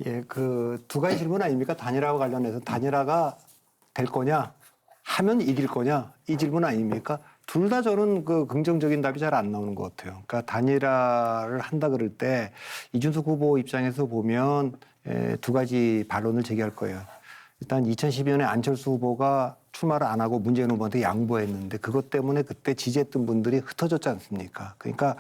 예, 그 두 가지 질문 아닙니까? 단일화와 관련해서 단일화가 될 거냐, 하면 이길 거냐, 이 질문 아닙니까? 둘 다 저는 그 긍정적인 답이 잘 안 나오는 것 같아요. 그러니까 단일화를 한다 그럴 때 이준석 후보 입장에서 보면 두 가지 반론을 제기할 거예요. 일단 2012년에 안철수 후보가 출마를 안 하고 문재인 후보한테 양보했는데 그것 때문에 그때 지지했던 분들이 흩어졌지 않습니까? 그러니까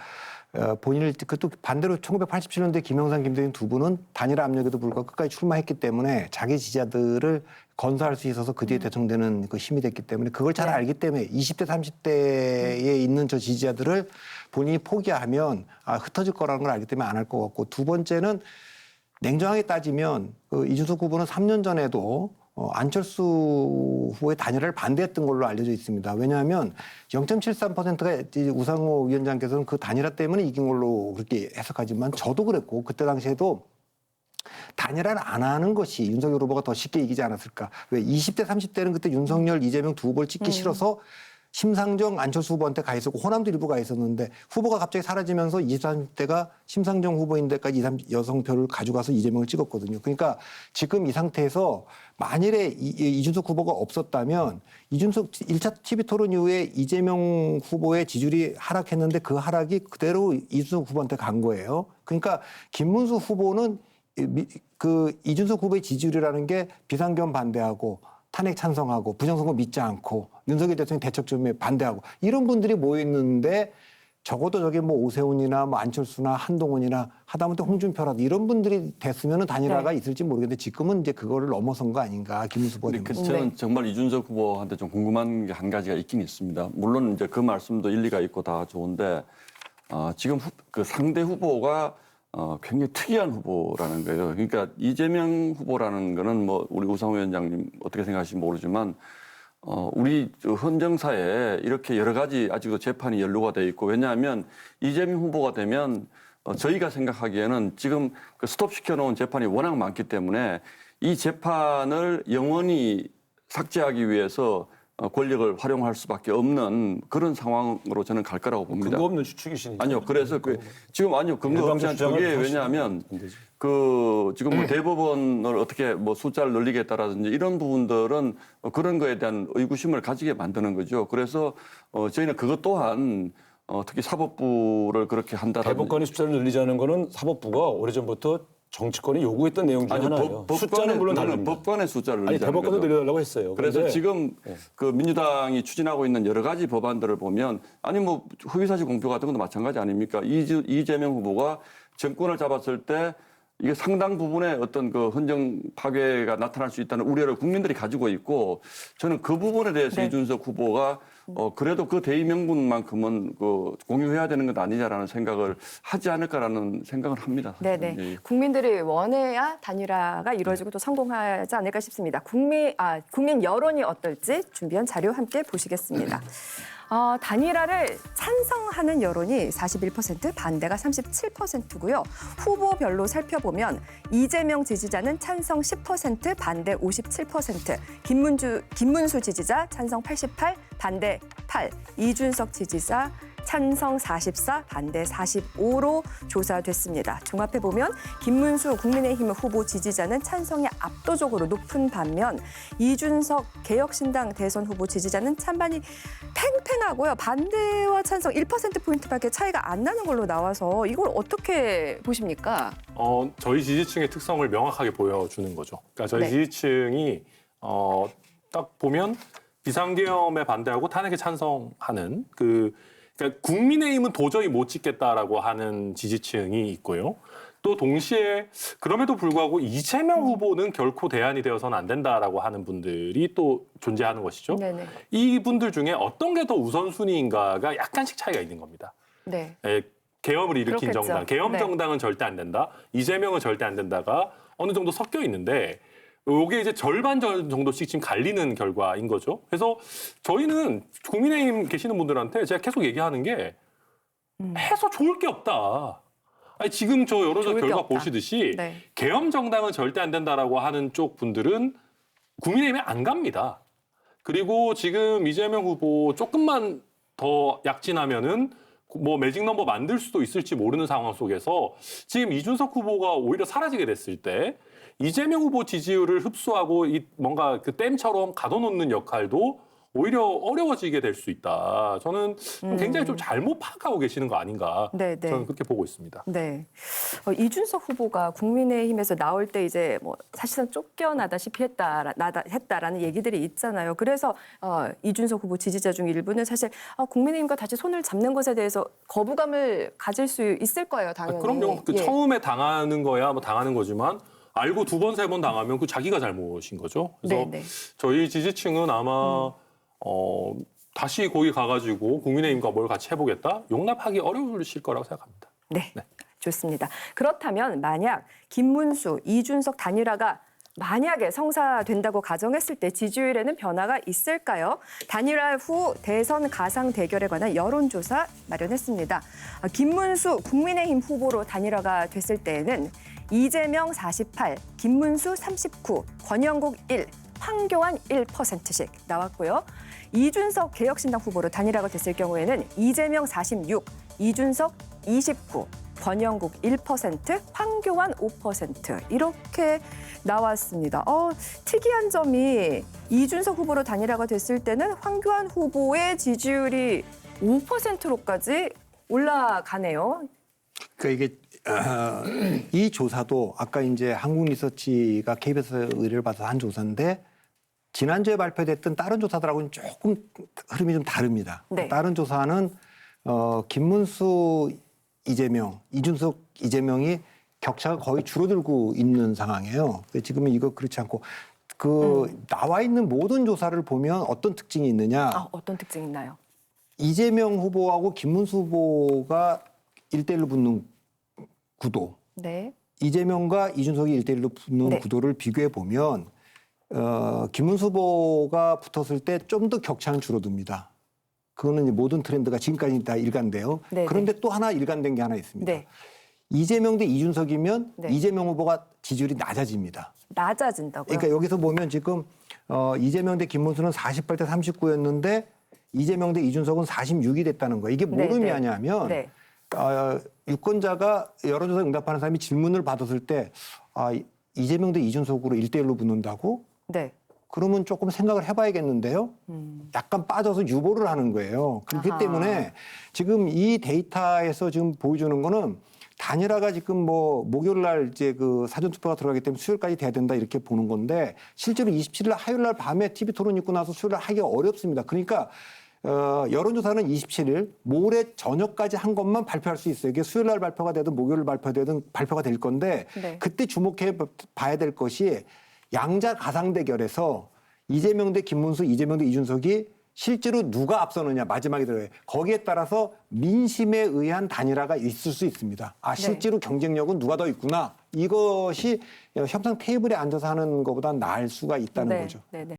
본인을 그것도 반대로 1987년대 김영삼, 김대중 두 분은 단일화 압력에도 불구하고 끝까지 출마했기 때문에 자기 지지자들을 건사할 수 있어서 그 뒤에 대통되는 그 힘이 됐기 때문에 그걸 잘 알기 때문에 20대, 30대에 있는 저 지지자들을 본인이 포기하면 흩어질 거라는 걸 알기 때문에 안 할 것 같고 두 번째는 냉정하게 따지면 그 이준석 후보는 3년 전에도 안철수 후보의 단일화를 반대했던 걸로 알려져 있습니다. 왜냐하면 0.73%가 우상호 위원장께서는 그 단일화 때문에 이긴 걸로 그렇게 해석하지만 저도 그랬고 그때 당시에도 단일화를 안 하는 것이 윤석열 후보가 더 쉽게 이기지 않았을까. 왜 20대, 30대는 그때 윤석열, 이재명 두 후보를 찍기 싫어서 심상정, 안철수 후보한테 가 있었고 호남도 일부 가 있었는데 후보가 갑자기 사라지면서 20, 30대가 심상정 후보인 데까지 여성표를 가져가서 이재명을 찍었거든요. 그러니까 지금 이 상태에서 만일에 이준석 후보가 없었다면 이준석 1차 TV토론 이후에 이재명 후보의 지지율이 하락했는데 그 하락이 그대로 이준석 후보한테 간 거예요. 그러니까 김문수 후보는 그 이준석 후보의 지지율이라는 게 비상경 반대하고 탄핵 찬성하고 부정선거 믿지 않고 윤석열 대통령 대척점에 반대하고 이런 분들이 모여 있는데 적어도 저게 뭐 오세훈이나 뭐 안철수나 한동훈이나 하다못해 홍준표라도 이런 분들이 됐으면 단일화가 있을지 모르겠는데 지금은 이제 그거를 넘어선 거 아닌가 김문수 후보님. 저는 정말 이준석 후보한테 좀 궁금한 게 한 가지가 있긴 있습니다. 물론 이제 그 말씀도 일리가 있고 다 좋은데 지금 그 상대 후보가 굉장히 특이한 후보라는 거예요. 그러니까 이재명 후보라는 거는 뭐 우리 우상호 위원장님 어떻게 생각하실지 모르지만 우리 헌정사에 이렇게 여러 가지 아직도 재판이 연루가 돼 있고 왜냐하면 이재명 후보가 되면 저희가 생각하기에는 지금 그 스톱시켜 놓은 재판이 워낙 많기 때문에 이 재판을 영원히 삭제하기 위해서 권력을 활용할 수밖에 없는 그런 상황으로 저는 갈 거라고 봅니다. 근거 없는 추측이시니까. 아니요. 그래서 지금 아니요. 근거 없지 않죠. 그게 왜냐하면 그 지금 뭐 대법원을 어떻게 뭐 숫자를 늘리겠다라든지 이런 부분들은 그런 거에 대한 의구심을 가지게 만드는 거죠. 그래서 저희는 그것 또한 특히 사법부를 그렇게 한다라든지 대법관이 숫자를 늘리자는 거는 사법부가 오래전부터 정치권이 요구했던 내용 중에 하나예요. 숫자는 물론 다릅니다. 법관의 숫자를 아니 늘리자는 대법관도 거죠. 늘려달라고 했어요. 그래서 지금 그 민주당이 추진하고 있는 여러 가지 법안들을 보면 아니 뭐 허위사실 공표 같은 것도 마찬가지 아닙니까? 이재명 후보가 정권을 잡았을 때 이게 상당 부분의 어떤 그 헌정 파괴가 나타날 수 있다는 우려를 국민들이 가지고 있고 저는 그 부분에 대해서 이준석 후보가 그래도 그 대의 명분만큼은 그 공유해야 되는 것 아니냐라는 생각을 하지 않을까라는 생각을 합니다. 네네. 예. 국민들이 원해야 단일화가 이루어지고 또 성공하지 않을까 싶습니다. 국민 여론이 어떨지 준비한 자료 함께 보시겠습니다. 단일화를 찬성하는 여론이 41%, 반대가 37%고요. 후보별로 살펴보면 이재명 지지자는 찬성 10%, 반대 57%, 김문수 지지자 찬성 88, 반대 8, 이준석 지지자 찬성 44, 반대 45로 조사됐습니다. 종합해보면 김문수 국민의힘 후보 지지자는 찬성이 압도적으로 높은 반면 이준석 개혁신당 대선 후보 지지자는 찬반이 팽팽하고요. 반대와 찬성 1%포인트밖에 차이가 안 나는 걸로 나와서 이걸 어떻게 보십니까? 저희 지지층의 특성을 명확하게 보여주는 거죠. 그러니까 저희 지지층이 딱 보면 비상계엄에 반대하고 탄핵에 찬성하는 그러니까 국민의힘은 도저히 못 찍겠다라고 하는 지지층이 있고요. 또 동시에 그럼에도 불구하고 이재명 후보는 결코 대안이 되어서는 안 된다라고 하는 분들이 또 존재하는 것이죠. 네네. 이분들 중에 어떤 게 더 우선순위인가가 약간씩 차이가 있는 겁니다. 네. 계엄을 일으킨 그렇겠죠. 정당, 계엄 네. 정당은 절대 안 된다. 이재명은 절대 안 된다가 어느 정도 섞여 있는데 이게 이제 절반 정도씩 지금 갈리는 결과인 거죠. 그래서 저희는 국민의힘 계시는 분들한테 제가 계속 얘기하는 게 해서 좋을 게 없다. 아니, 지금 저 여론조사 좋을 게 결과 없다. 보시듯이 네. 계엄 정당은 절대 안 된다라고 하는 쪽 분들은 국민의힘에 안 갑니다. 그리고 지금 이재명 후보 조금만 더 약진하면은 뭐 매직 넘버 만들 수도 있을지 모르는 상황 속에서 지금 이준석 후보가 오히려 사라지게 됐을 때 이재명 후보 지지율을 흡수하고 뭔가 그 댐처럼 가둬놓는 역할도 오히려 어려워지게 될 수 있다. 저는 굉장히 좀 잘못 파악하고 계시는 거 아닌가. 네. 저는 그렇게 보고 있습니다. 네. 이준석 후보가 국민의힘에서 나올 때 이제 뭐 사실상 쫓겨나다시피 했다라는 얘기들이 있잖아요. 그래서 이준석 후보 지지자 중 일부는 사실 국민의힘과 다시 손을 잡는 것에 대해서 거부감을 가질 수 있을 거예요, 당연히. 그럼요. 그 예. 처음에 당하는 거야 뭐 당하는 거지만 알고 2번, 3번 당하면 그 자기가 잘못인 거죠. 그래서 네. 저희 지지층은 아마 다시 거기 가가지고 국민의힘과 뭘 같이 해보겠다? 용납하기 어려우실 거라고 생각합니다. 네. 좋습니다. 그렇다면 만약 김문수, 이준석 단일화가 만약에 성사된다고 가정했을 때 지지율에는 변화가 있을까요? 단일화 후 대선 가상 대결에 관한 여론조사 마련했습니다. 김문수 국민의힘 후보로 단일화가 됐을 때에는 이재명 48, 김문수 39, 권영국 1, 황교안 1%씩 나왔고요. 이준석 개혁신당 후보로 단일화가 됐을 경우에는 이재명 46, 이준석 29, 권영국 1%, 황교안 5% 이렇게 나왔습니다. 특이한 점이 이준석 후보로 단일화가 됐을 때는 황교안 후보의 지지율이 5%로까지 올라가네요. 그러니까 이게 이 조사도 아까 이제 한국리서치가 KBS 의뢰를 받아서 한 조사인데 지난주에 발표됐던 다른 조사들하고는 조금 흐름이 좀 다릅니다. 네. 다른 조사는 김문수 이재명, 이준석 이재명이 격차가 거의 줄어들고 있는 상황이에요. 지금은 이거 그렇지 않고 나와 있는 모든 조사를 보면 어떤 특징이 있느냐? 어떤 특징이 있나요? 이재명 후보하고 김문수 후보가 1대1로 붙는 구도, 네. 이재명과 이준석이 1대1로 붙는 네. 구도를 비교해 보면 김문수 후보가 붙었을 때 좀 더 격차는 줄어듭니다. 그거는 이제 모든 트렌드가 지금까지 다 일관돼요. 네, 그런데 또 하나 일관된 게 하나 있습니다. 네. 이재명 대 이준석이면 네. 이재명 후보가 지지율이 낮아집니다. 낮아진다고요? 그러니까 여기서 보면 지금 이재명 대 김문수는 48대 39였는데 이재명 대 이준석은 46이 됐다는 거예요. 이게 뭘 네, 네. 의미하냐면 네. 유권자가 여론조사 응답하는 사람이 질문을 받았을 때 이재명 대 이준석으로 1대1로 붙는다고? 네. 그러면 조금 생각을 해봐야겠는데요. 약간 빠져서 유보를 하는 거예요. 그렇기 아하. 때문에 지금 이 데이터에서 지금 보여주는 거는 단일화가 지금 뭐 목요일 날 이제 그 사전투표가 들어가기 때문에 수요일까지 돼야 된다 이렇게 보는 건데 실제로 27일 화요일 날 밤에 TV 토론 있고 나서 수요일 날 하기가 어렵습니다. 그러니까 여론조사는 27일 모레 저녁까지 한 것만 발표할 수 있어요. 이게 수요일 날 발표가 되든 목요일 발표되든 발표가 될 건데 네. 그때 주목해 봐야 될 것이 양자 가상 대결에서 이재명 대 김문수, 이재명 대 이준석이 실제로 누가 앞서느냐 마지막에 들어요. 거기에 따라서 민심에 의한 단일화가 있을 수 있습니다. 실제로 경쟁력은 누가 더 있구나. 이것이 협상 테이블에 앉아서 하는 것보다 나을 수가 있다는 거죠. 네.